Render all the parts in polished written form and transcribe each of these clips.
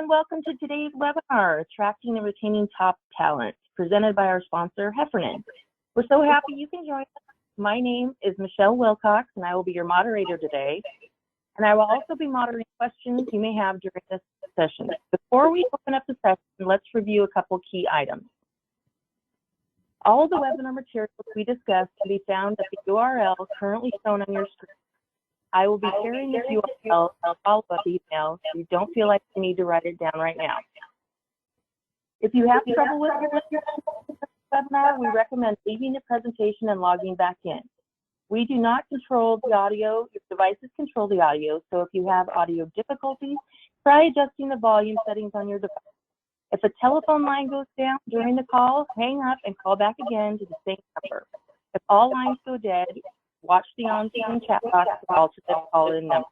and welcome to today's webinar, Attracting and Retaining Top Talent, presented by our sponsor, Heffernan. We're so happy you can join us. My name is Michelle Wilcox, and I will be your moderator today. And I will also be moderating questions you may have during this session. Before we open up the session, let's review a couple key items. All of the webinar materials we discussed can be found at the URL currently shown on your screen. I will be sharing this URL in a follow-up email if you don't feel like you need to write it down right now. If you have trouble with your webinar, we recommend leaving the presentation and logging back in. We do not control the audio. Your devices control the audio, so if you have audio difficulties, try adjusting the volume settings on your device. If a telephone line goes down during the call, hang up and call back again to the same number. If all lines go dead, watch the on-screen chat box for alternate call-in number.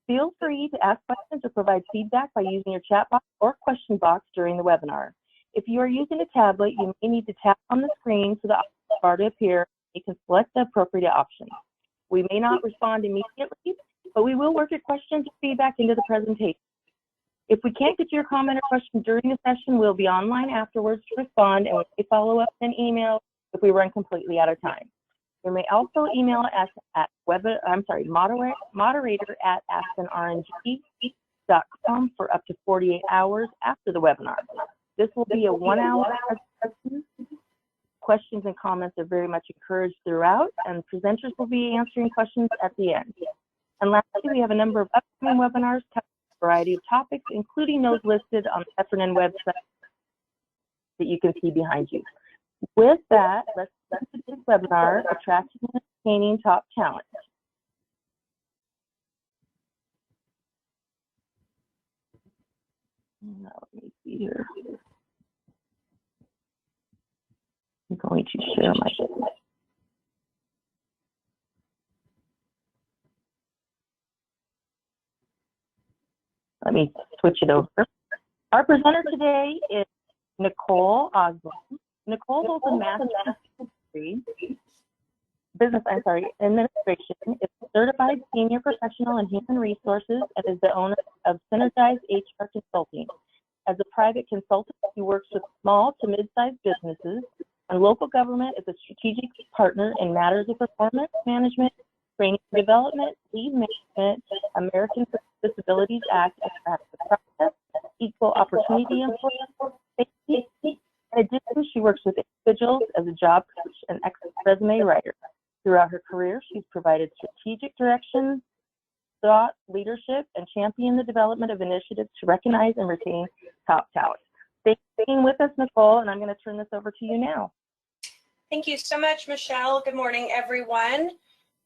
Feel free to ask questions or provide feedback by using your chat box or question box during the webinar. If you are using a tablet, you may need to tap on the screen for the option bar to appear. You can select the appropriate option. We may not respond immediately, but we will work your questions and feedback into the presentation. If we can't get to your comment or question during the session, we'll be online afterwards to respond, and we may follow up in email if we run completely out of time. You may also email us at moderator@aspenrng.com for up to 48 hours after the webinar. This will be a 1-hour presentation. Questions and comments are very much encouraged throughout, and presenters will be answering questions at the end. And lastly, we have a number of upcoming webinars covering a variety of topics, including those listed on the Heffernan website that you can see behind you. With that, let's start this webinar, Attracting and Retaining Top Talent. Now, let me see here. I'm going to share my screen. Let me switch it over. Our presenter today is Nicole Osborne. Nicole holds a master's degree, administration, is a certified senior professional in human resources, and is the owner of Synergize HR Consulting. As a private consultant, he works with small to mid-sized businesses, and local government is a strategic partner in matters of performance management, training and development, lead management, Americans with Disabilities Act, and process, equal opportunity employment, safety. In addition, she works with individuals as a job coach and excellent resume writer. Throughout her career, she's provided strategic direction, thought, leadership, and championed the development of initiatives to recognize and retain top talent. Thanks for being with us, Nicole, and I'm going to turn this over to you now. Thank you so much, Michelle. Good morning, everyone.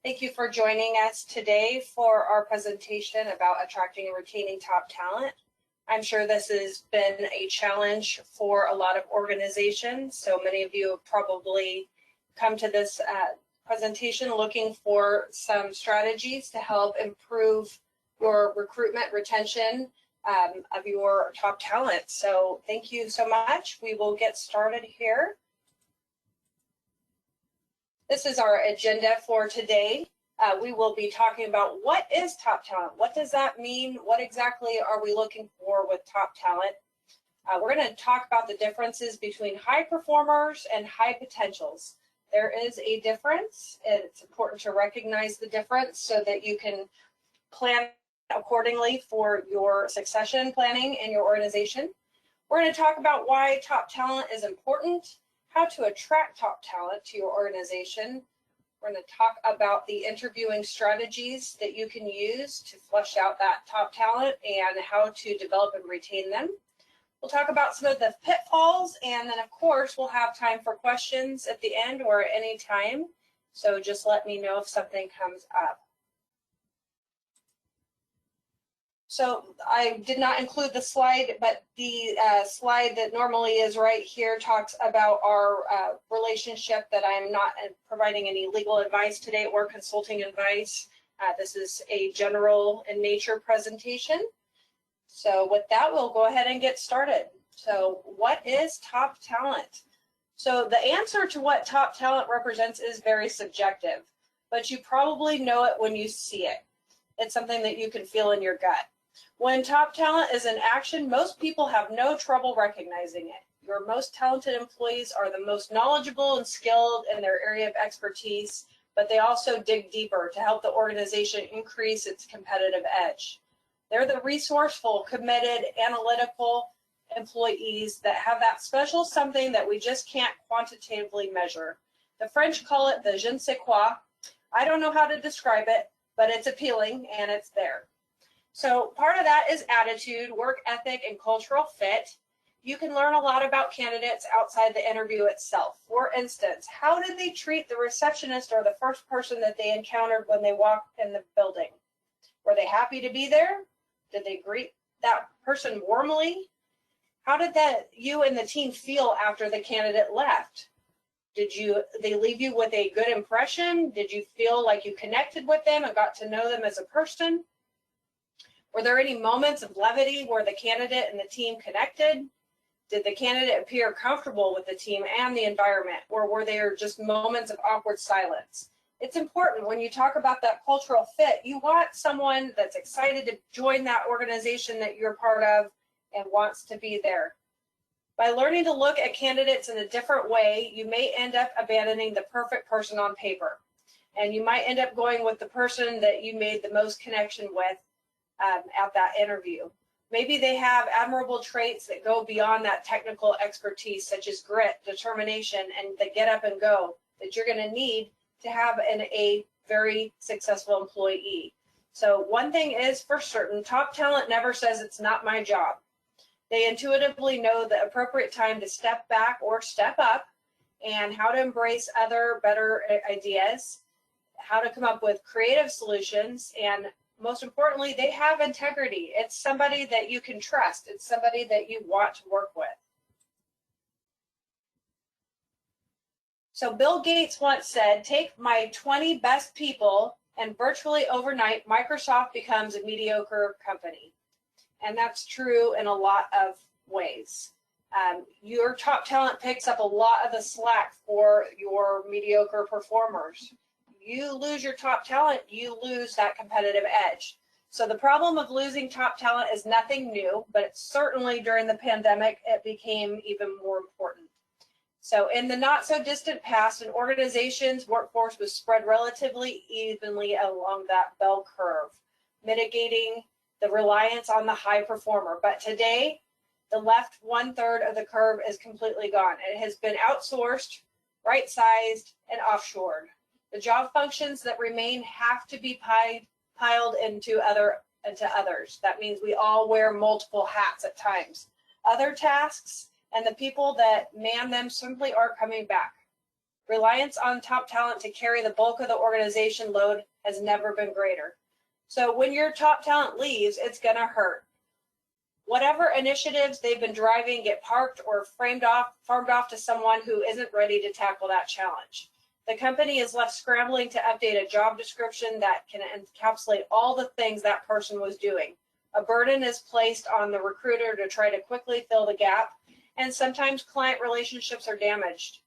Thank you for joining us today for our presentation about attracting and retaining top talent. I'm sure this has been a challenge for a lot of organizations. So many of you have probably come to this presentation looking for some strategies to help improve your recruitment, retention of your top talent. So thank you so much. We will get started here. This is our agenda for today. We will be talking about what is top talent? What does that mean? What exactly are we looking for with top talent? We're going to talk about the differences between high performers and high potentials. There is a difference, and it's important to recognize the difference so that you can plan accordingly for your succession planning in your organization. We're going to talk about why top talent is important, how to attract top talent to your organization. We're going to talk about the interviewing strategies that you can use to flesh out that top talent and how to develop and retain them. We'll talk about some of the pitfalls, and then of course we'll have time for questions at the end or at any time. So just let me know if something comes up. So I did not include the slide, but the slide that normally is right here talks about our relationship, that I'm not providing any legal advice today or consulting advice. This is a general in nature presentation. So with that, we'll go ahead and get started. So what is top talent? So the answer to what top talent represents is very subjective, but you probably know it when you see it. It's something that you can feel in your gut. When top talent is in action, most people have no trouble recognizing it. Your most talented employees are the most knowledgeable and skilled in their area of expertise, but they also dig deeper to help the organization increase its competitive edge. They're the resourceful, committed, analytical employees that have that special something that we just can't quantitatively measure. The French call it the je ne sais quoi. I don't know how to describe it, but it's appealing and it's there. So part of that is attitude, work ethic, and cultural fit. You can learn a lot about candidates outside the interview itself. For instance, how did they treat the receptionist or the first person that they encountered when they walked in the building? Were they happy to be there? Did they greet that person warmly? How did you and the team feel after the candidate left? Did they leave you with a good impression? Did you feel like you connected with them and got to know them as a person? Were there any moments of levity where the candidate and the team connected? Did the candidate appear comfortable with the team and the environment, or were there just moments of awkward silence? It's important when you talk about that cultural fit, you want someone that's excited to join that organization that you're part of and wants to be there. By learning to look at candidates in a different way, you may end up abandoning the perfect person on paper. And you might end up going with the person that you made the most connection with at that interview. Maybe they have admirable traits that go beyond that technical expertise, such as grit, determination, and the get up and go that you're going to need to have a very successful employee. So one thing is for certain, top talent never says it's not my job. They intuitively know the appropriate time to step back or step up and how to embrace other better ideas, how to come up with creative solutions, and most importantly, they have integrity. It's somebody that you can trust. It's somebody that you want to work with. So Bill Gates once said, take my 20 best people, and virtually overnight, Microsoft becomes a mediocre company. And that's true in a lot of ways. Your top talent picks up a lot of the slack for your mediocre performers. You lose your top talent, you lose that competitive edge. So the problem of losing top talent is nothing new, but it's certainly during the pandemic, it became even more important. So in the not so distant past, an organization's workforce was spread relatively evenly along that bell curve, mitigating the reliance on the high performer. But today, the left 1/3 of the curve is completely gone. It has been outsourced, right-sized, and offshored. The job functions that remain have to be piled into others. That means we all wear multiple hats at times. Other tasks and the people that man them simply aren't coming back. Reliance on top talent to carry the bulk of the organization load has never been greater. So when your top talent leaves, it's going to hurt. Whatever initiatives they've been driving get parked or farmed off to someone who isn't ready to tackle that challenge. The company is left scrambling to update a job description that can encapsulate all the things that person was doing. A burden is placed on the recruiter to try to quickly fill the gap, and sometimes client relationships are damaged.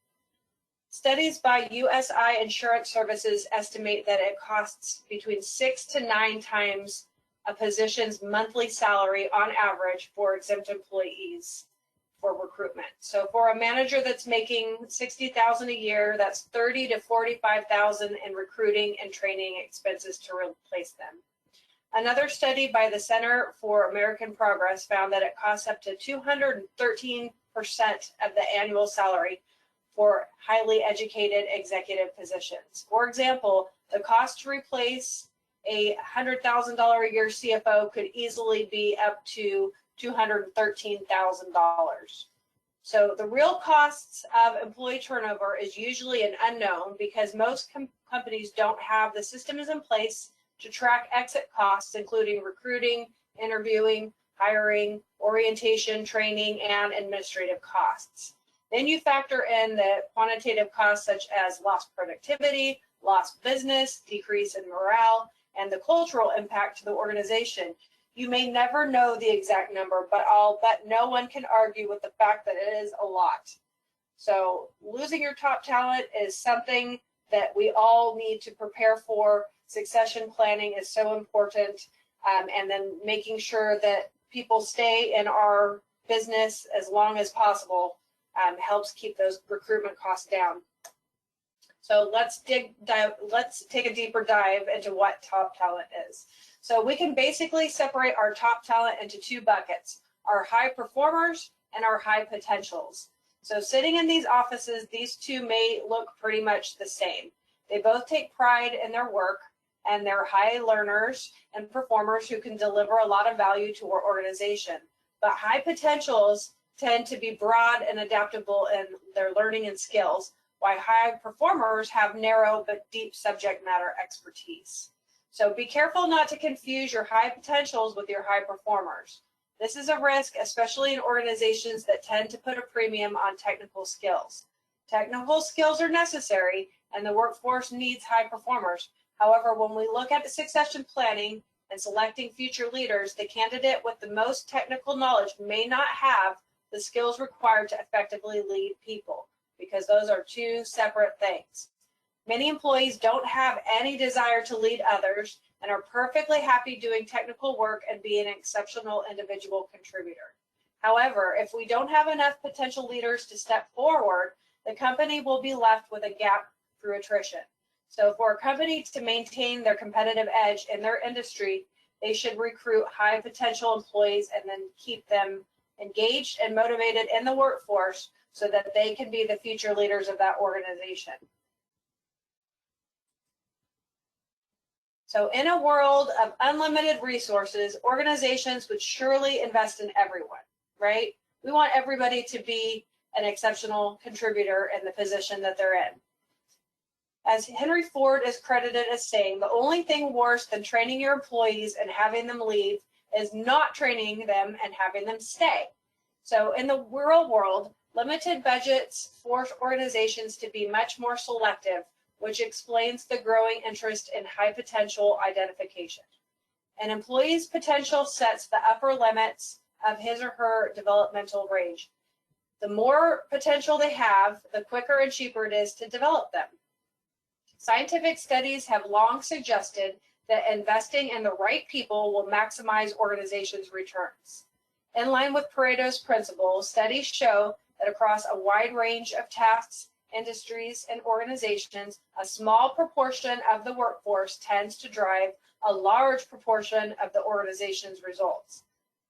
Studies by USI Insurance Services estimate that it costs between 6 to 9 times a position's monthly salary on average for exempt employees for recruitment. So for a manager that's making $60,000 a year, that's $30,000 to $45,000 in recruiting and training expenses to replace them. Another study by the Center for American Progress found that it costs up to 213% of the annual salary for highly educated executive positions. For example, the cost to replace a $100,000 a year CFO could easily be up to $213,000. So the real costs of employee turnover is usually an unknown because most companies don't have the systems in place to track exit costs, including recruiting, interviewing, hiring, orientation, training, and administrative costs. Then you factor in the quantitative costs such as lost productivity, lost business, decrease in morale, and the cultural impact to the organization. You may never know the exact number, but I'll bet no one can argue with the fact that it is a lot. So losing your top talent is something that we all need to prepare for. Succession planning is so important. and then making sure that people stay in our business as long as possible helps keep those recruitment costs down. So let's take a deeper dive into what top talent is. So we can basically separate our top talent into two buckets, our high performers and our high potentials. So sitting in these offices, these two may look pretty much the same. They both take pride in their work, and they're high learners and performers who can deliver a lot of value to our organization. But high potentials tend to be broad and adaptable in their learning and skills, while high performers have narrow but deep subject matter expertise. So be careful not to confuse your high potentials with your high performers. This is a risk, especially in organizations that tend to put a premium on technical skills. Technical skills are necessary, and the workforce needs high performers. However, when we look at the succession planning and selecting future leaders, the candidate with the most technical knowledge may not have the skills required to effectively lead people, because those are two separate things. Many employees don't have any desire to lead others and are perfectly happy doing technical work and being an exceptional individual contributor. However, if we don't have enough potential leaders to step forward, the company will be left with a gap through attrition. So for a company to maintain their competitive edge in their industry, they should recruit high potential employees and then keep them engaged and motivated in the workforce so that they can be the future leaders of that organization. So in a world of unlimited resources, organizations would surely invest in everyone, right? We want everybody to be an exceptional contributor in the position that they're in. As Henry Ford is credited as saying, the only thing worse than training your employees and having them leave is not training them and having them stay. So in the real world, limited budgets force organizations to be much more selective, which explains the growing interest in high potential identification. An employee's potential sets the upper limits of his or her developmental range. The more potential they have, the quicker and cheaper it is to develop them. Scientific studies have long suggested that investing in the right people will maximize organizations' returns. In line with Pareto's principle, studies show that across a wide range of tasks, industries, and organizations, a small proportion of the workforce tends to drive a large proportion of the organization's results.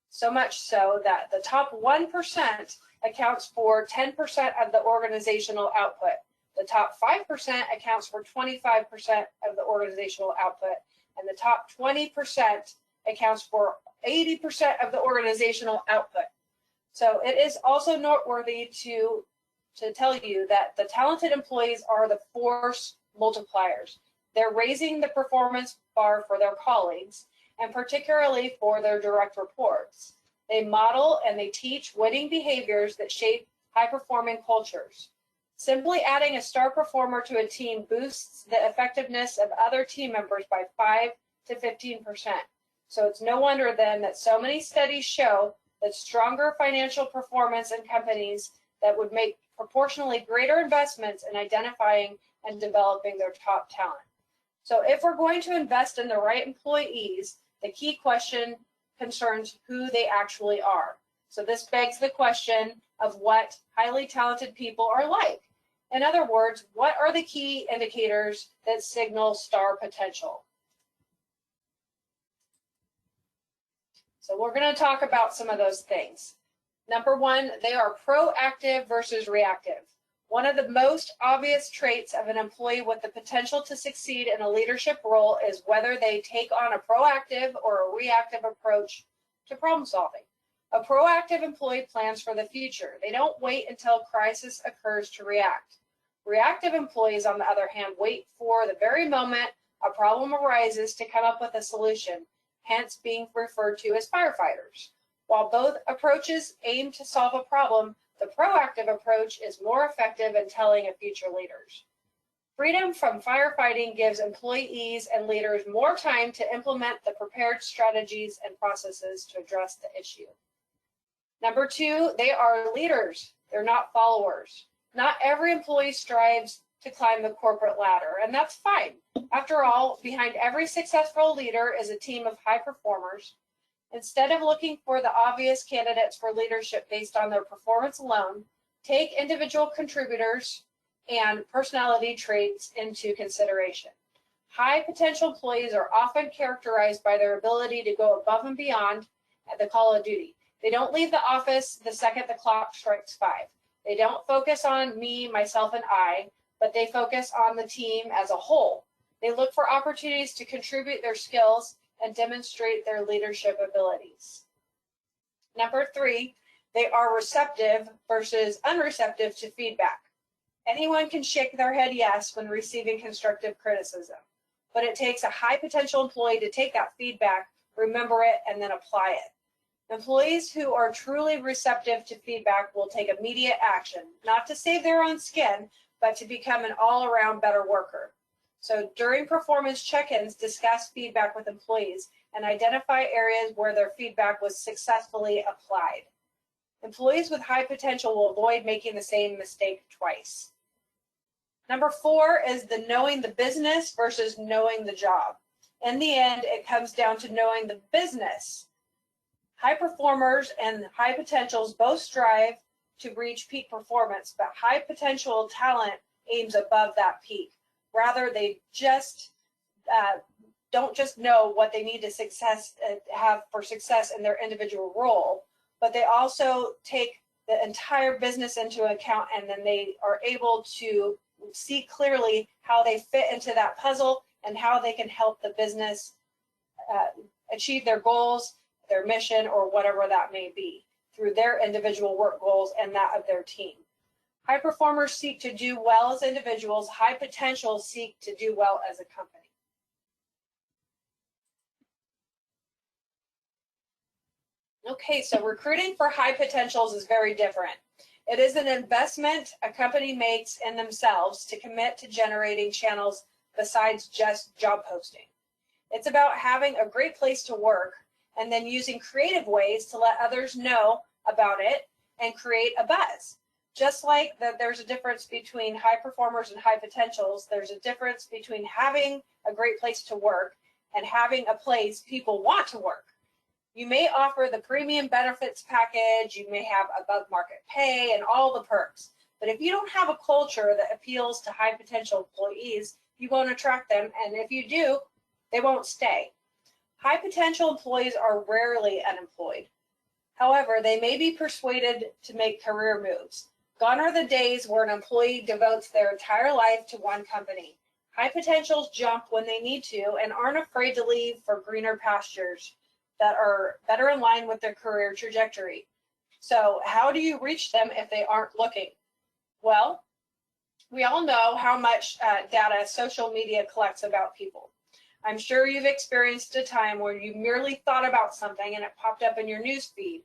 So much so that the top 1% accounts for 10% of the organizational output. The top 5% accounts for 25% of the organizational output, and the top 20% accounts for 80% of the organizational output. So it is also noteworthy to tell you that the talented employees are the force multipliers. They're raising the performance bar for their colleagues, and particularly for their direct reports. They model and they teach winning behaviors that shape high-performing cultures. Simply adding a star performer to a team boosts the effectiveness of other team members by 5 to 15%. So it's no wonder then that so many studies show that stronger financial performance in companies that would make proportionally greater investments in identifying and developing their top talent. So if we're going to invest in the right employees, the key question concerns who they actually are. So this begs the question of what highly talented people are like. In other words, what are the key indicators that signal star potential? So we're going to talk about some of those things. Number one, they are proactive versus reactive. One of the most obvious traits of an employee with the potential to succeed in a leadership role is whether they take on a proactive or a reactive approach to problem solving. A proactive employee plans for the future. They don't wait until crisis occurs to react. Reactive employees, on the other hand, wait for the very moment a problem arises to come up with a solution, hence being referred to as firefighters. While both approaches aim to solve a problem, the proactive approach is more effective in telling of future leaders. Freedom from firefighting gives employees and leaders more time to implement the prepared strategies and processes to address the issue. Number two, they are leaders. They're not followers. Not every employee strives to climb the corporate ladder, and that's fine. After all, behind every successful leader is a team of high performers. Instead of looking for the obvious candidates for leadership based on their performance alone, take individual contributors and personality traits into consideration. High potential employees are often characterized by their ability to go above and beyond at the call of duty. They don't leave the office the second the clock strikes 5. They don't focus on me, myself, and I, but they focus on the team as a whole. They look for opportunities to contribute their skills and demonstrate their leadership abilities. Number 3, they are receptive versus unreceptive to feedback. Anyone can shake their head yes when receiving constructive criticism, but it takes a high potential employee to take that feedback, remember it, and then apply it. Employees who are truly receptive to feedback will take immediate action, not to save their own skin, but to become an all-around better worker. So during performance check-ins, discuss feedback with employees and identify areas where their feedback was successfully applied. Employees with high potential will avoid making the same mistake twice. Number 4 is the knowing the business versus knowing the job. In the end, it comes down to knowing the business. High performers and high potentials both strive to reach peak performance, but high potential talent aims above that peak. Rather, they just don't just know what they need to have for success in their individual role, but they also take the entire business into account, and then they are able to see clearly how they fit into that puzzle and how they can help the business achieve their goals, their mission, or whatever that may be through their individual work goals and that of their team. High performers seek to do well as individuals. High potentials seek to do well as a company. Okay, so recruiting for high potentials is very different. It is an investment a company makes in themselves to commit to generating channels besides just job posting. It's about having a great place to work and then using creative ways to let others know about it and create a buzz. Just like that there's a difference between high performers and high potentials, there's a difference between having a great place to work and having a place people want to work. You may offer the premium benefits package, you may have above market pay and all the perks, but if you don't have a culture that appeals to high potential employees, you won't attract them, and if you do, they won't stay. High potential employees are rarely unemployed. However, they may be persuaded to make career moves. Gone are the days where an employee devotes their entire life to one company. High potentials jump when they need to and aren't afraid to leave for greener pastures that are better in line with their career trajectory. So how do you reach them if they aren't looking? Well, we all know how much data social media collects about people. I'm sure you've experienced a time where you merely thought about something and it popped up in your news feed.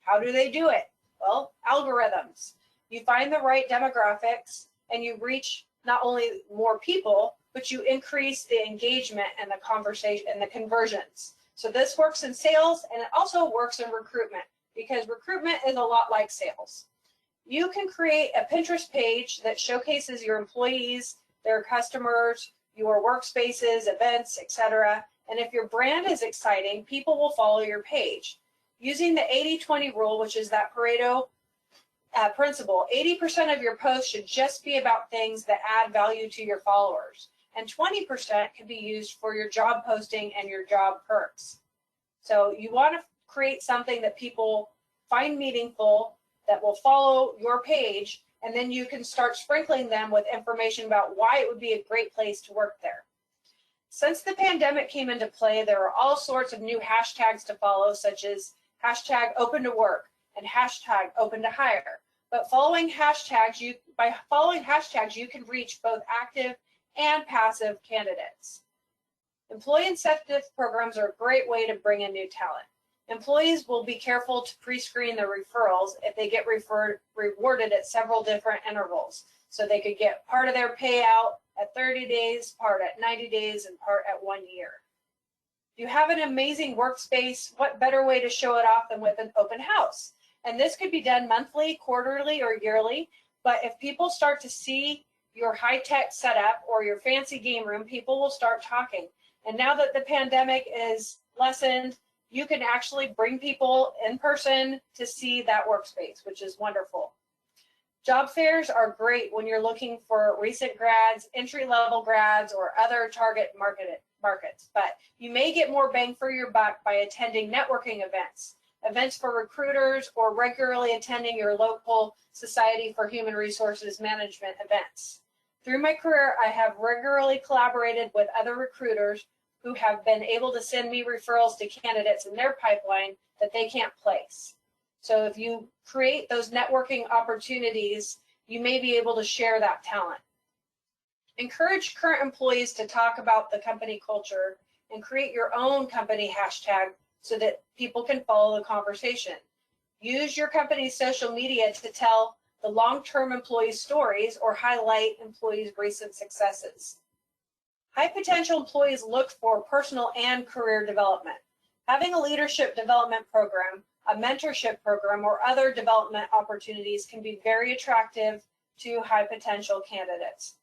How do they do it? Well, algorithms. You find the right demographics and you reach not only more people, but you increase the engagement and the conversation and the conversions. So this works in sales and it also works in recruitment because recruitment is a lot like sales. You can create a Pinterest page that showcases your employees, their customers, your workspaces, events, etc. And if your brand is exciting, people will follow your page. Using the 80-20 rule, which is that Pareto principle, 80% of your posts should just be about things that add value to your followers, and 20% can be used for your job posting and your job perks. So you want to create something that people find meaningful, that will follow your page, and then you can start sprinkling them with information about why it would be a great place to work there. Since the pandemic came into play, there are all sorts of new hashtags to follow, such as hashtag open to work and hashtag open to hire. But by following hashtags, you can reach both active and passive candidates. Employee incentive programs are a great way to bring in new talent. Employees will be careful to pre-screen their referrals if they get rewarded at several different intervals. So they could get part of their payout at 30 days, part at 90 days, and part at 1 year. If you have an amazing workspace, what better way to show it off than with an open house? And this could be done monthly, quarterly, or yearly, but if people start to see your high-tech setup or your fancy game room, people will start talking. And now that the pandemic is lessened, you can actually bring people in person to see that workspace, which is wonderful. Job fairs are great when you're looking for recent grads, entry-level grads, or other target markets, but you may get more bang for your buck by attending networking events for recruiters, or regularly attending your local Society for Human Resources Management events. Through my career, I have regularly collaborated with other recruiters who have been able to send me referrals to candidates in their pipeline that they can't place. So if you create those networking opportunities, you may be able to share that talent. Encourage current employees to talk about the company culture and create your own company hashtag so that people can follow the conversation. Use your company's social media to tell the long-term employee stories or highlight employees' recent successes. High potential employees look for personal and career development. Having a leadership development program, a mentorship program, or other development opportunities can be very attractive to high potential candidates.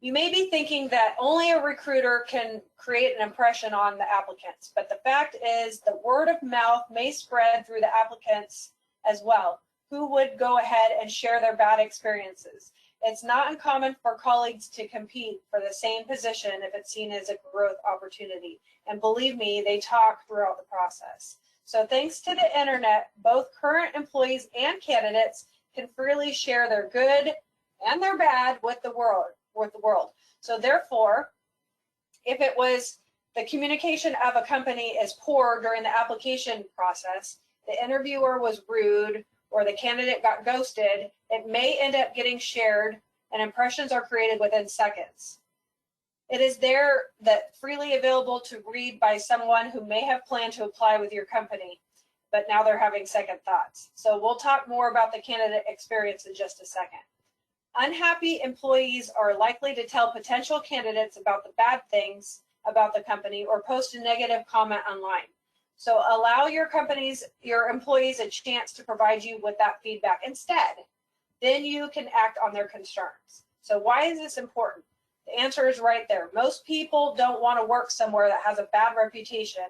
You may be thinking that only a recruiter can create an impression on the applicants, but the fact is the word of mouth may spread through the applicants as well, who would go ahead and share their bad experiences. It's not uncommon for colleagues to compete for the same position if it's seen as a growth opportunity. And believe me, they talk throughout the process. So thanks to the internet, both current employees and candidates can freely share their good and their bad with the world. So therefore, if it was the communication of a company is poor during the application process, the interviewer was rude, or the candidate got ghosted, it may end up getting shared and impressions are created within seconds. It is there that freely available to read by someone who may have planned to apply with your company, but now they're having second thoughts. So we'll talk more about the candidate experience in just a second. Unhappy employees are likely to tell potential candidates about the bad things about the company or post a negative comment online. So allow your employees a chance to provide you with that feedback instead. Then you can act on their concerns. So why is this important? The answer is right there. Most people don't want to work somewhere that has a bad reputation.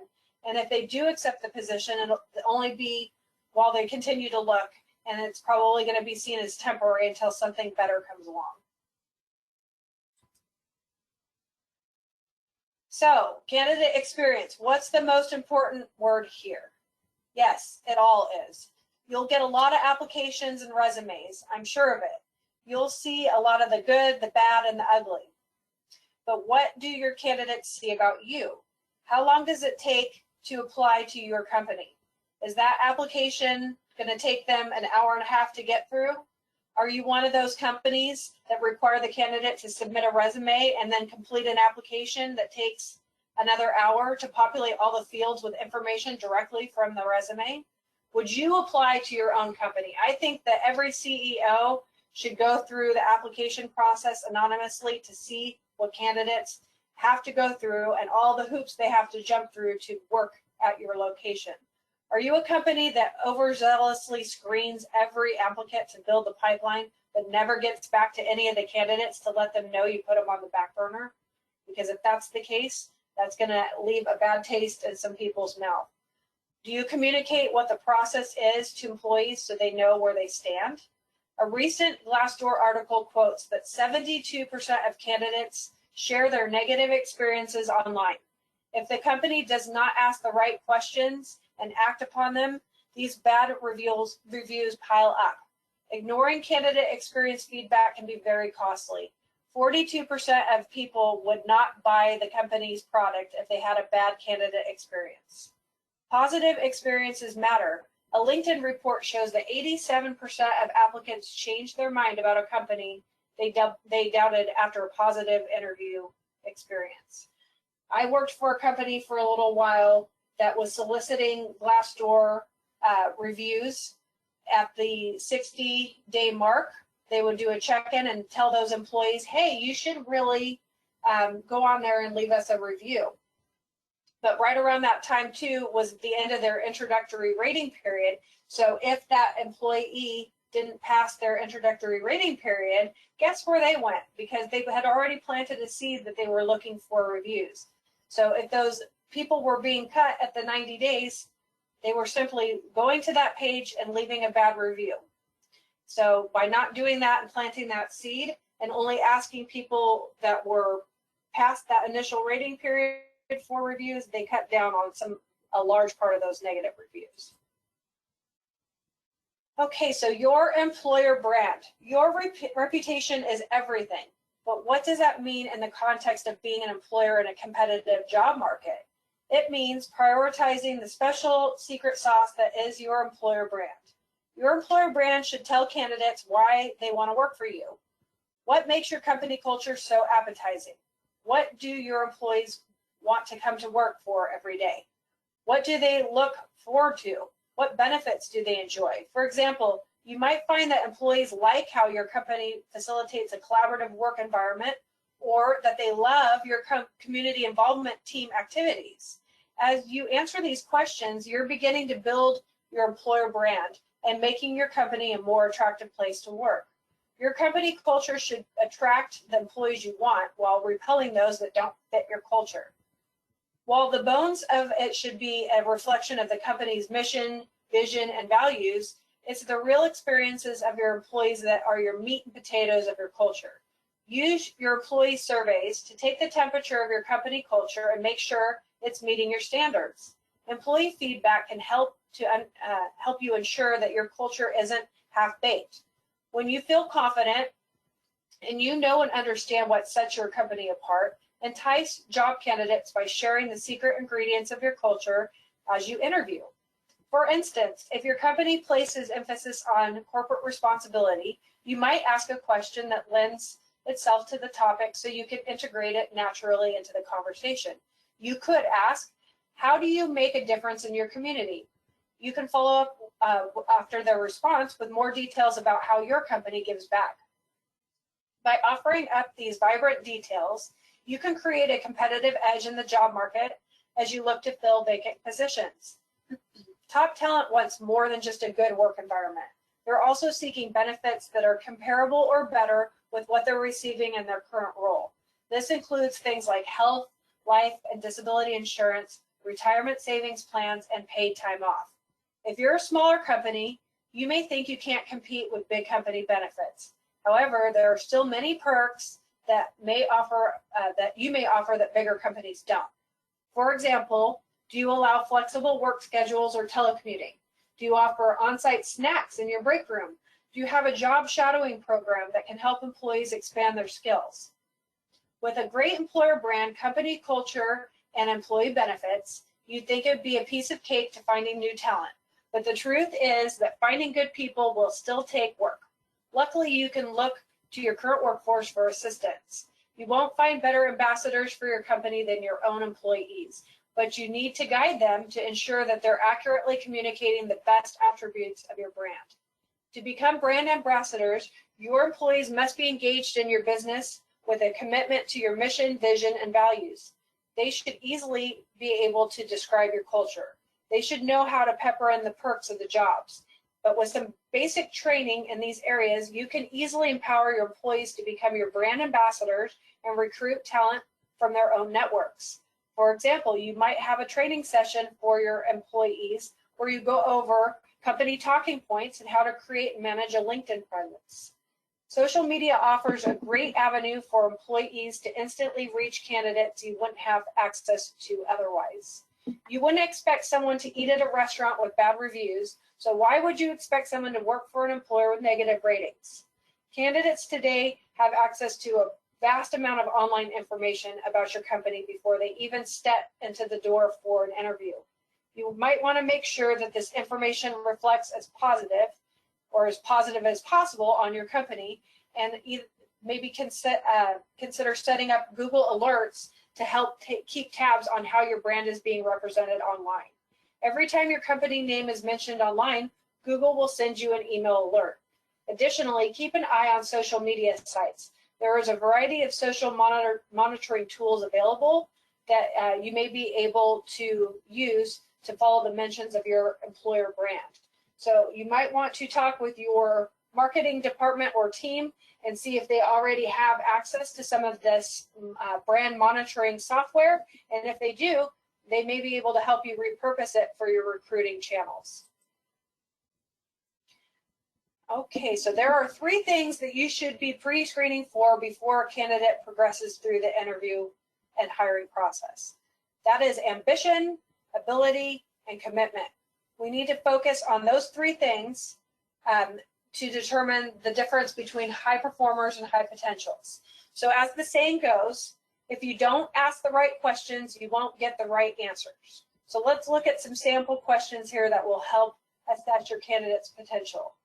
And if they do accept the position, it'll only be while they continue to look, and it's probably going to be seen as temporary until something better comes along. So, candidate experience, what's the most important word here? Yes, it all is. You'll get a lot of applications and resumes, I'm sure of it. You'll see a lot of the good, the bad, and the ugly. But what do your candidates see about you? How long does it take to apply to your company? Is that application going to take them an hour and a half to get through? Are you one of those companies that require the candidate to submit a resume and then complete an application that takes another hour to populate all the fields with information directly from the resume? Would you apply to your own company? I think that every CEO should go through the application process anonymously to see what candidates have to go through and all the hoops they have to jump through to work at your location. Are you a company that overzealously screens every applicant to build the pipeline, but never gets back to any of the candidates to let them know you put them on the back burner? Because if that's the case, that's going to leave a bad taste in some people's mouth. Do you communicate what the process is to employees so they know where they stand? A recent Glassdoor article quotes that 72% of candidates share their negative experiences online. If the company does not ask the right questions and act upon them, these bad reviews pile up. Ignoring candidate experience feedback can be very costly. 42% of people would not buy the company's product if they had a bad candidate experience. Positive experiences matter. A LinkedIn report shows that 87% of applicants changed their mind about a company they doubted after a positive interview experience. I worked for a company for a little while that was soliciting Glassdoor reviews. At the 60-day mark, they would do a check-in and tell those employees, hey, you should really go on there and leave us a review. But right around that time, too, was the end of their introductory rating period. So if that employee didn't pass their introductory rating period, guess where they went? Because they had already planted a seed that they were looking for reviews. So if those people were being cut at the 90 days, they were simply going to that page and leaving a bad review. So by not doing that and planting that seed and only asking people that were past that initial rating period for reviews, they cut down on a large part of those negative reviews. Okay, so your employer brand. Your reputation is everything. But what does that mean in the context of being an employer in a competitive job market? It means prioritizing the special secret sauce that is your employer brand. Your employer brand should tell candidates why they want to work for you. What makes your company culture so appetizing? What do your employees want to come to work for every day? What do they look forward to? What benefits do they enjoy? For example, you might find that employees like how your company facilitates a collaborative work environment, or that they love your community involvement team activities. As you answer these questions, you're beginning to build your employer brand and making your company a more attractive place to work. Your company culture should attract the employees you want while repelling those that don't fit your culture. While the bones of it should be a reflection of the company's mission, vision, and values, it's the real experiences of your employees that are your meat and potatoes of your culture. Use your employee surveys to take the temperature of your company culture and make sure it's meeting your standards. Employee feedback can help you ensure that your culture isn't half-baked. When you feel confident and you know and understand what sets your company apart, entice job candidates by sharing the secret ingredients of your culture as you interview. For instance, if your company places emphasis on corporate responsibility, you might ask a question that lends itself to the topic so you can integrate it naturally into the conversation. You could ask, how do you make a difference in your community? You can follow up after their response with more details about how your company gives back. By offering up these vibrant details, you can create a competitive edge in the job market as you look to fill vacant positions. Top talent wants more than just a good work environment. They're also seeking benefits that are comparable or better with what they're receiving in their current role. This includes things like health, life, and disability insurance, retirement savings plans, and paid time off. If you're a smaller company, you may think you can't compete with big company benefits. However, there are still many perks that you may offer that bigger companies don't. For example, do you allow flexible work schedules or telecommuting? Do you offer on-site snacks in your break room? Do you have a job shadowing program that can help employees expand their skills? With a great employer brand, company culture, and employee benefits, you'd think it'd be a piece of cake to finding new talent. But the truth is that finding good people will still take work. Luckily, you can look to your current workforce for assistance. You won't find better ambassadors for your company than your own employees, but you need to guide them to ensure that they're accurately communicating the best attributes of your brand. To become brand ambassadors, your employees must be engaged in your business with a commitment to your mission, vision, and values. They should easily be able to describe your culture. They should know how to pepper in the perks of the jobs. But with some basic training in these areas, you can easily empower your employees to become your brand ambassadors and recruit talent from their own networks. For example, you might have a training session for your employees where you go over company talking points and how to create and manage a LinkedIn presence. Social media offers a great avenue for employees to instantly reach candidates you wouldn't have access to otherwise. You wouldn't expect someone to eat at a restaurant with bad reviews, so why would you expect someone to work for an employer with negative ratings? Candidates today have access to a vast amount of online information about your company before they even step into the door for an interview. You might want to make sure that this information reflects as positive or as positive as possible on your company, and maybe consider setting up Google Alerts to help keep tabs on how your brand is being represented online. Every time your company name is mentioned online, Google will send you an email alert. Additionally, keep an eye on social media sites. There is a variety of social monitoring tools available that you may be able to use to follow the mentions of your employer brand. So you might want to talk with your marketing department or team and see if they already have access to some of this brand monitoring software. And if they do, they may be able to help you repurpose it for your recruiting channels. Okay, so there are 3 things that you should be pre-screening for before a candidate progresses through the interview and hiring process. That is ambition, ability, and commitment. We need to focus on those 3 things to determine the difference between high performers and high potentials. So as the saying goes, if you don't ask the right questions, you won't get the right answers. So let's look at some sample questions here that will help assess your candidate's potential.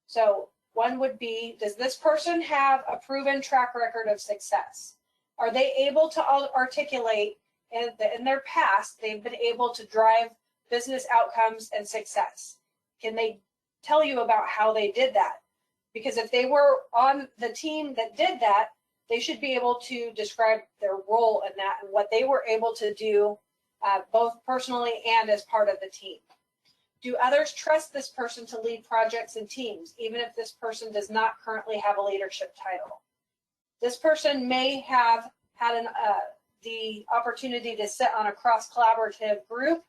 So one would be, does this person have a proven track record of success? Are they able to articulate in their past, they've been able to drive business outcomes and success? Can they tell you about how they did that? Because if they were on the team that did that, they should be able to describe their role in that and what they were able to do both personally and as part of the team. Do others trust this person to lead projects and teams, even if this person does not currently have a leadership title? This person may have had the opportunity to sit on a cross-collaborative group,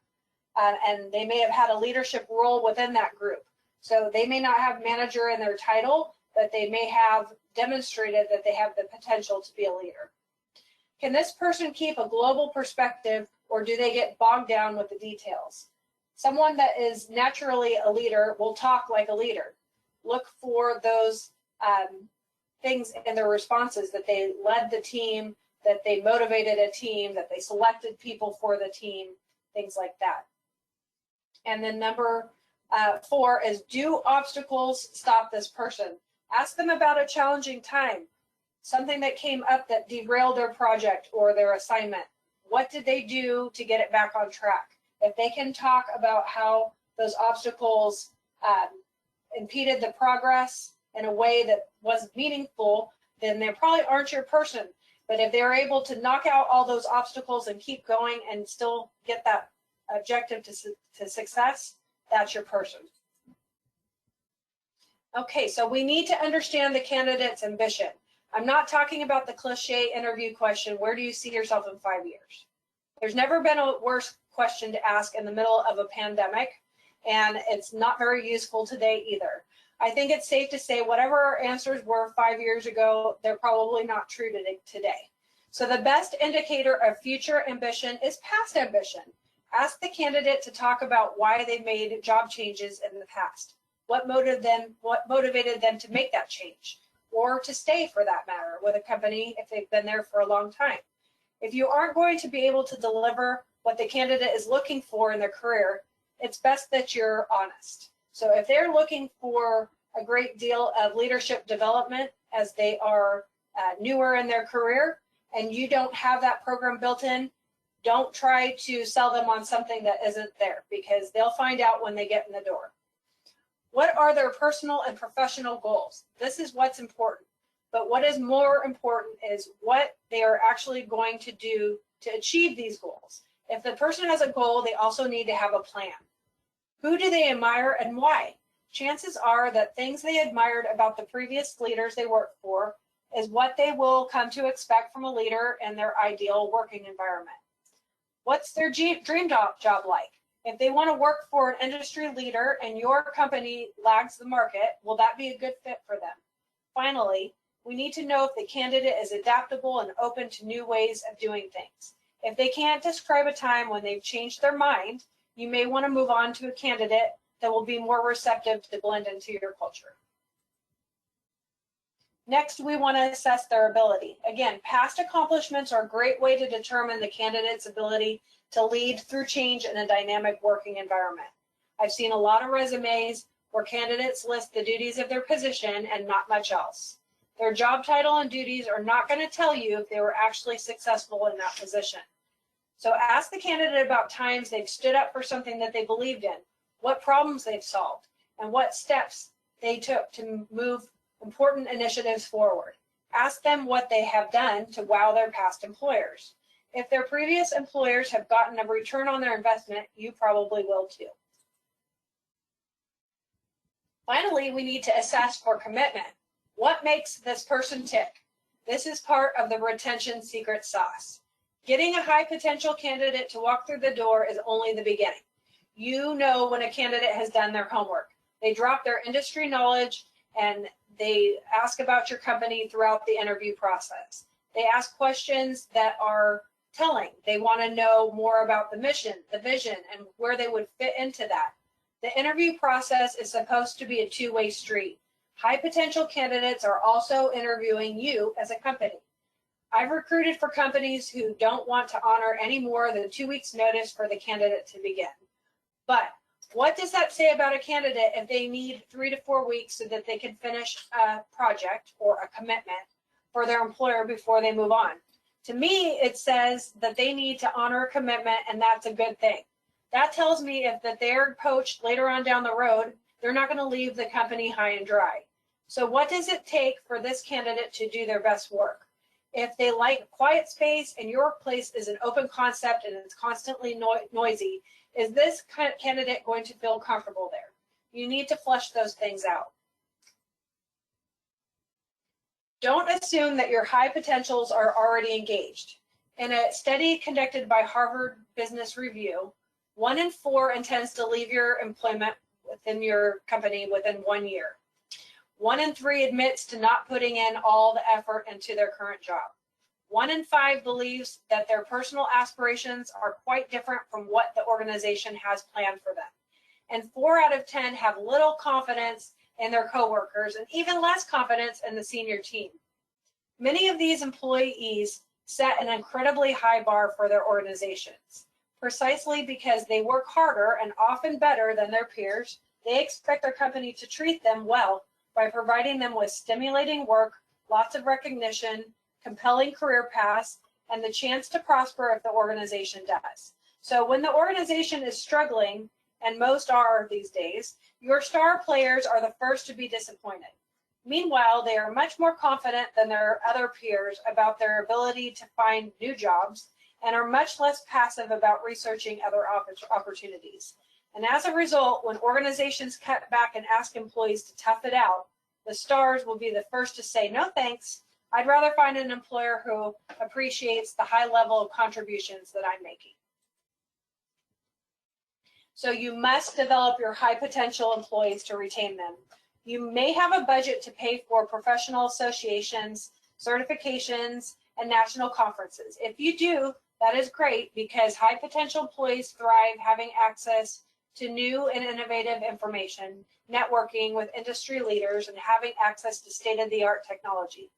and they may have had a leadership role within that group. So they may not have manager in their title, but they may have demonstrated that they have the potential to be a leader. Can this person keep a global perspective, or do they get bogged down with the details? Someone that is naturally a leader will talk like a leader. Look for those things in their responses, that they led the team, that they motivated a team, that they selected people for the team, things like that. And then number 4 is, do obstacles stop this person? Ask them about a challenging time, something that came up that derailed their project or their assignment. What did they do to get it back on track? If they can talk about how those obstacles impeded the progress in a way that was meaningful, then they probably aren't your person. But if they're able to knock out all those obstacles and keep going and still get that objective to success, that's your person. Okay, so we need to understand the candidate's ambition. I'm not talking about the cliche interview question, where do you see yourself in 5 years? There's never been a worse question to ask in the middle of a pandemic, and it's not very useful today either. I think it's safe to say whatever our answers were 5 years ago, they're probably not true today. So the best indicator of future ambition is past ambition. Ask the candidate to talk about why they made job changes in the past. What motivated them to make that change, or to stay, for that matter, with a company if they've been there for a long time. If you aren't going to be able to deliver what the candidate is looking for in their career, it's best that you're honest. So if they're looking for a great deal of leadership development as they are newer in their career, and you don't have that program built in, don't try to sell them on something that isn't there, because they'll find out when they get in the door. What are their personal and professional goals? This is what's important. But what is more important is what they are actually going to do to achieve these goals. If the person has a goal, they also need to have a plan. Who do they admire and why? Chances are that things they admired about the previous leaders they worked for is what they will come to expect from a leader in their ideal working environment. What's their dream job like? If they want to work for an industry leader and your company lags the market, will that be a good fit for them? Finally, we need to know if the candidate is adaptable and open to new ways of doing things. If they can't describe a time when they've changed their mind, you may want to move on to a candidate that will be more receptive to blend into your culture. Next, we want to assess their ability. Again, past accomplishments are a great way to determine the candidate's ability to lead through change in a dynamic working environment. I've seen a lot of resumes where candidates list the duties of their position and not much else. Their job title and duties are not going to tell you if they were actually successful in that position. So ask the candidate about times they've stood up for something that they believed in, what problems they've solved, and what steps they took to move important initiatives forward. Ask them what they have done to wow their past employers. If their previous employers have gotten a return on their investment, you probably will too. Finally, we need to assess for commitment. What makes this person tick? This is part of the retention secret sauce. Getting a high potential candidate to walk through the door is only the beginning. You know when a candidate has done their homework. They drop their industry knowledge and they ask about your company throughout the interview process. They ask questions that are telling. They want to know more about the mission, the vision, and where they would fit into that. The interview process is supposed to be a two-way street. High potential candidates are also interviewing you as a company. I've recruited for companies who don't want to honor any more than 2 weeks notice for the candidate to begin. But what does that say about a candidate if they need 3 to 4 weeks so that they can finish a project or a commitment for their employer before they move on? To me, it says that they need to honor a commitment, and that's a good thing. That tells me that they're poached later on down the road, they're not going to leave the company high and dry. So what does it take for this candidate to do their best work? If they like quiet space and your workplace is an open concept and it's constantly noisy, is this candidate going to feel comfortable there? You need to flesh those things out. Don't assume that your high potentials are already engaged. In a study conducted by Harvard Business Review, 1 in 4 intends to leave your employment within your company within 1 year. 1 in 3 admits to not putting in all the effort into their current job. 1 in 5 believes that their personal aspirations are quite different from what the organization has planned for them. And 4 out of 10 have little confidence in their coworkers and even less confidence in the senior team. Many of these employees set an incredibly high bar for their organizations. Precisely because they work harder and often better than their peers, they expect their company to treat them well by providing them with stimulating work, lots of recognition, compelling career paths, and the chance to prosper if the organization does. So when the organization is struggling, and most are these days, your star players are the first to be disappointed. Meanwhile, they are much more confident than their other peers about their ability to find new jobs and are much less passive about researching other opportunities. And as a result, when organizations cut back and ask employees to tough it out, the stars will be the first to say, no thanks, I'd rather find an employer who appreciates the high level of contributions that I'm making. So you must develop your high potential employees to retain them. You may have a budget to pay for professional associations, certifications, and national conferences. If you do, that is great because high potential employees thrive having access to new and innovative information, networking with industry leaders, and having access to state-of-the-art technology.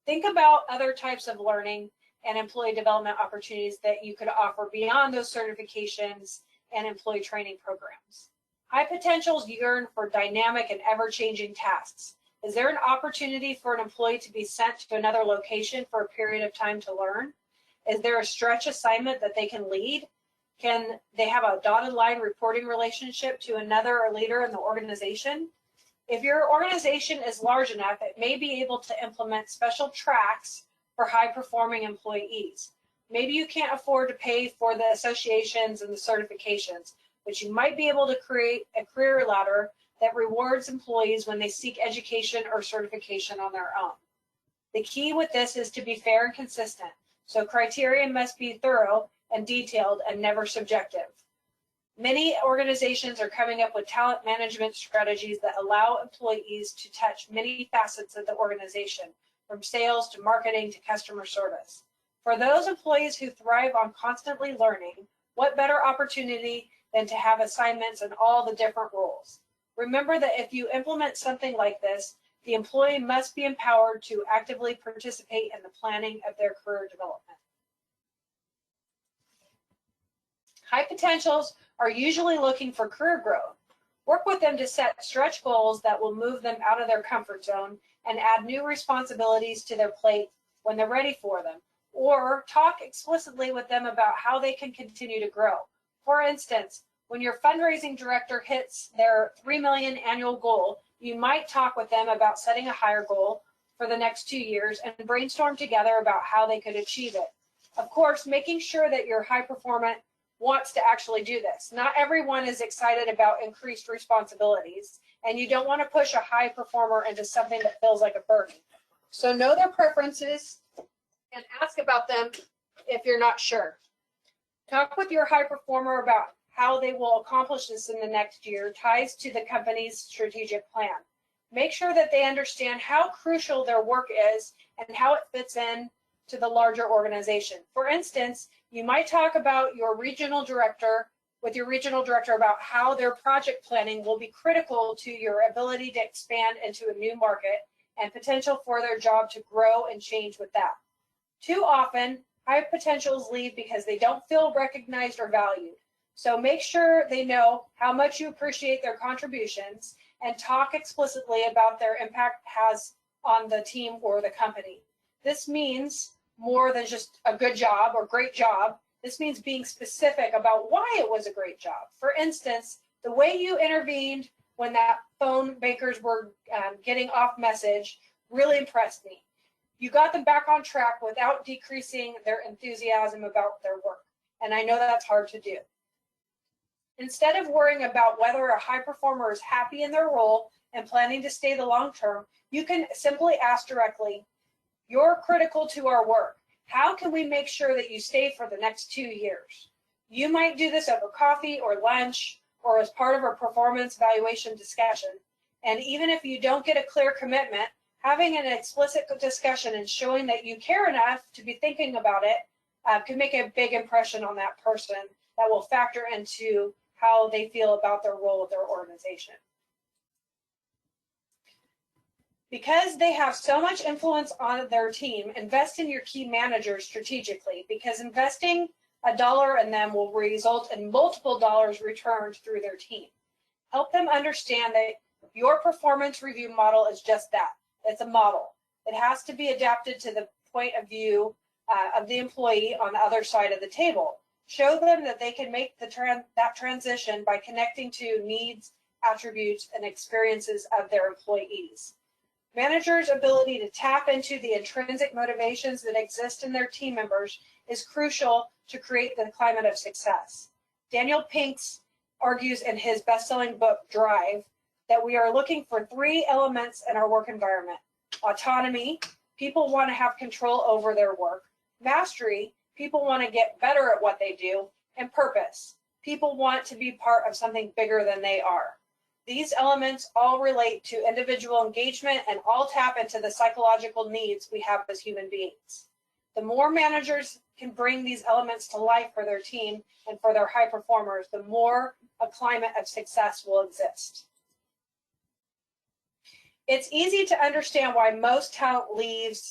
Think about other types of learning and employee development opportunities that you could offer beyond those certifications and employee training programs. High potentials yearn for dynamic and ever-changing tasks. Is there an opportunity for an employee to be sent to another location for a period of time to learn? Is there a stretch assignment that they can lead? Can they have a dotted line reporting relationship to another leader in the organization? If your organization is large enough, it may be able to implement special tracks for high-performing employees. Maybe you can't afford to pay for the associations and the certifications, but you might be able to create a career ladder that rewards employees when they seek education or certification on their own. The key with this is to be fair and consistent, so criteria must be thorough and detailed and never subjective. Many organizations are coming up with talent management strategies that allow employees to touch many facets of the organization, from sales to marketing to customer service. For those employees who thrive on constantly learning, what better opportunity than to have assignments in all the different roles? Remember that if you implement something like this, the employee must be empowered to actively participate in the planning of their career development. High potentials are usually looking for career growth. Work with them to set stretch goals that will move them out of their comfort zone and add new responsibilities to their plate when they're ready for them. Or talk explicitly with them about how they can continue to grow. For instance, when your fundraising director hits their $3 million annual goal, you might talk with them about setting a higher goal for the next 2 years and brainstorm together about how they could achieve it. Of course, making sure that your high performance wants to actually do this. Not everyone is excited about increased responsibilities, and you don't want to push a high performer into something that feels like a burden. So know their preferences and ask about them if you're not sure. Talk with your high performer about how they will accomplish this in the next year ties to the company's strategic plan. Make sure that they understand how crucial their work is and how it fits in to the larger organization. For instance, you might talk about your regional director about how their project planning will be critical to your ability to expand into a new market and potential for their job to grow and change with that. Too often, high potentials leave because they don't feel recognized or valued. So make sure they know how much you appreciate their contributions and talk explicitly about their impact has on the team or the company. This means more than just a good job or great job. This means being specific about why it was a great job. For instance, the way you intervened when that phone bakers were getting off message really impressed me. You got them back on track without decreasing their enthusiasm about their work. And I know that's hard to do. Instead of worrying about whether a high performer is happy in their role and planning to stay the long term, you can simply ask directly, "You're critical to our work. How can we make sure that you stay for the next 2 years?" You might do this over coffee or lunch or as part of a performance evaluation discussion. And even if you don't get a clear commitment, having an explicit discussion and showing that you care enough to be thinking about it can make a big impression on that person that will factor into how they feel about their role with their organization. Because they have so much influence on their team, invest in your key managers strategically, because investing $1 in them will result in multiple dollars returned through their team. Help them understand that your performance review model is just that. It's a model. It has to be adapted to the point of view of the employee on the other side of the table. Show them that they can make that transition by connecting to needs, attributes, and experiences of their employees. Managers' ability to tap into the intrinsic motivations that exist in their team members is crucial to create the climate of success. Daniel Pink argues in his best-selling book, Drive, that we are looking for 3 elements in our work environment. Autonomy, people want to have control over their work. Mastery, people want to get better at what they do. And purpose, people want to be part of something bigger than they are. These elements all relate to individual engagement and all tap into the psychological needs we have as human beings. The more managers can bring these elements to life for their team and for their high performers, the more a climate of success will exist. It's easy to understand why most talent leave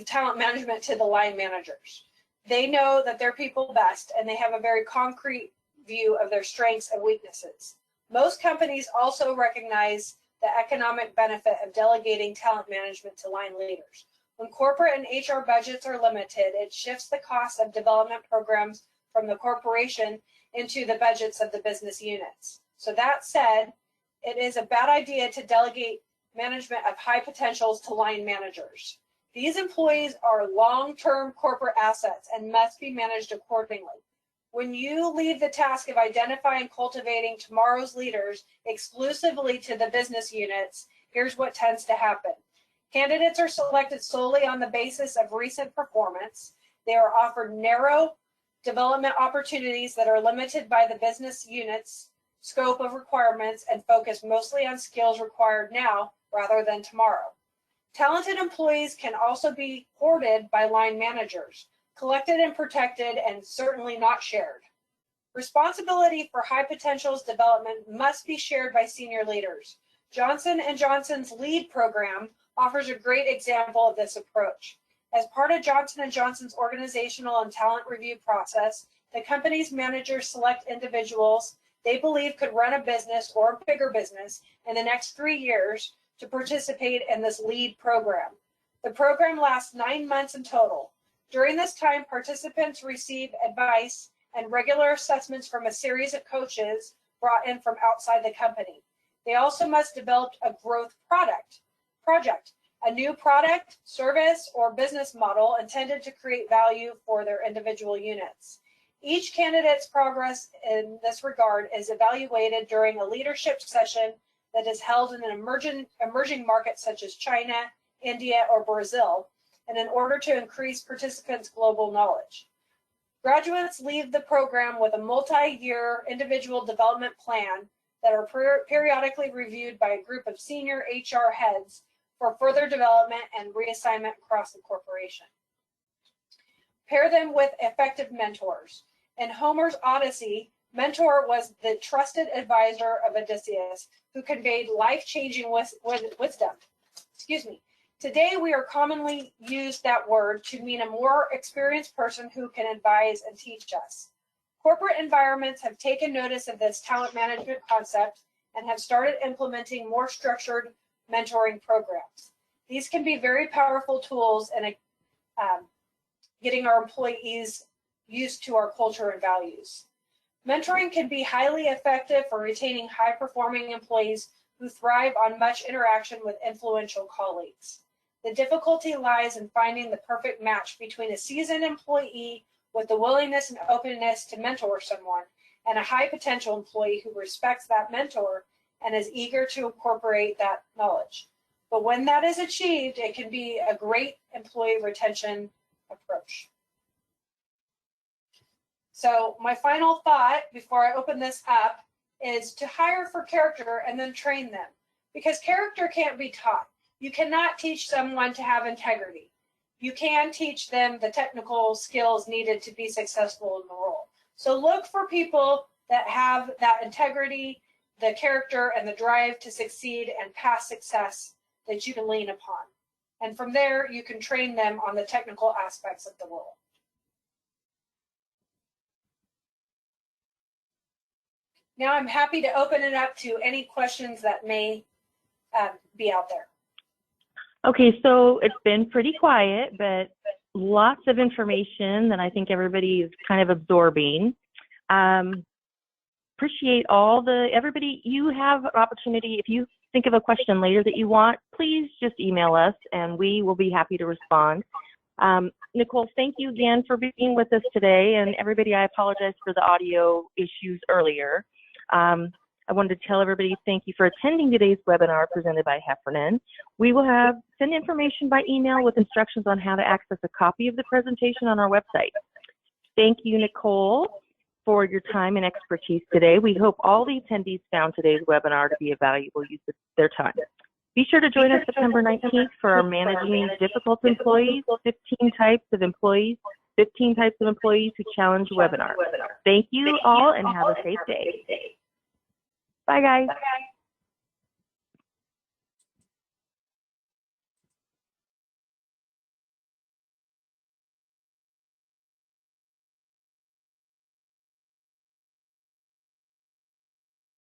talent management to the line managers. They know that they're people best, and they have a very concrete view of their strengths and weaknesses. Most companies also recognize the economic benefit of delegating talent management to line leaders. When corporate and HR budgets are limited, it shifts the cost of development programs from the corporation into the budgets of the business units. So that said, it is a bad idea to delegate management of high potentials to line managers. These employees are long-term corporate assets and must be managed accordingly. When you leave the task of identifying and cultivating tomorrow's leaders exclusively to the business units, here's what tends to happen. Candidates are selected solely on the basis of recent performance. They are offered narrow development opportunities that are limited by the business unit's scope of requirements and focus mostly on skills required now rather than tomorrow. Talented employees can also be hoarded by line managers, collected and protected, and certainly not shared. Responsibility for high potentials development must be shared by senior leaders. Johnson & Johnson's LEAD program offers a great example of this approach. As part of Johnson & Johnson's organizational and talent review process, the company's managers select individuals they believe could run a business or a bigger business in the next 3 years to participate in this LEAD program. The program lasts 9 months in total. During this time, participants receive advice and regular assessments from a series of coaches brought in from outside the company. They also must develop a growth project, a new product, service, or business model intended to create value for their individual units. Each candidate's progress in this regard is evaluated during a leadership session that is held in an emerging market such as China, India, or Brazil, and in order to increase participants' global knowledge. Graduates leave the program with a multi-year individual development plan that are periodically reviewed by a group of senior HR heads for further development and reassignment across the corporation. Pair them with effective mentors. In Homer's Odyssey, Mentor was the trusted advisor of Odysseus who conveyed life-changing wisdom. Today, we are commonly used that word to mean a more experienced person who can advise and teach us. Corporate environments have taken notice of this talent management concept and have started implementing more structured mentoring programs. These can be very powerful tools in getting our employees used to our culture and values. Mentoring can be highly effective for retaining high-performing employees who thrive on much interaction with influential colleagues. The difficulty lies in finding the perfect match between a seasoned employee with the willingness and openness to mentor someone and a high-potential employee who respects that mentor and is eager to incorporate that knowledge. But when that is achieved, it can be a great employee retention approach. So my final thought before I open this up is to hire for character and then train them, because character can't be taught. You cannot teach someone to have integrity. You can teach them the technical skills needed to be successful in the role. So look for people that have that integrity, the character, and the drive to succeed and past success that you can lean upon. And from there, you can train them on the technical aspects of the role. Now I'm happy to open it up to any questions that may be out there. Okay, so it's been pretty quiet, but lots of information that I think everybody is kind of absorbing. Appreciate everybody. You have an opportunity, if you think of a question later that you want, please just email us and we will be happy to respond. Nicole, thank you again for being with us today, and everybody, I apologize for the audio issues earlier. I wanted to tell everybody thank you for attending today's webinar presented by Heffernan. We will send information by email with instructions on how to access a copy of the presentation on our website. Thank you, Nicole, for your time and expertise today. We hope all the attendees found today's webinar to be a valuable use of their time. Be sure to join us September 19th for our Managing Difficult Employees, 15 Types of Employees, 15 Types of Employees Who Challenge webinar. Thank you all and have a safe day. Bye, guys.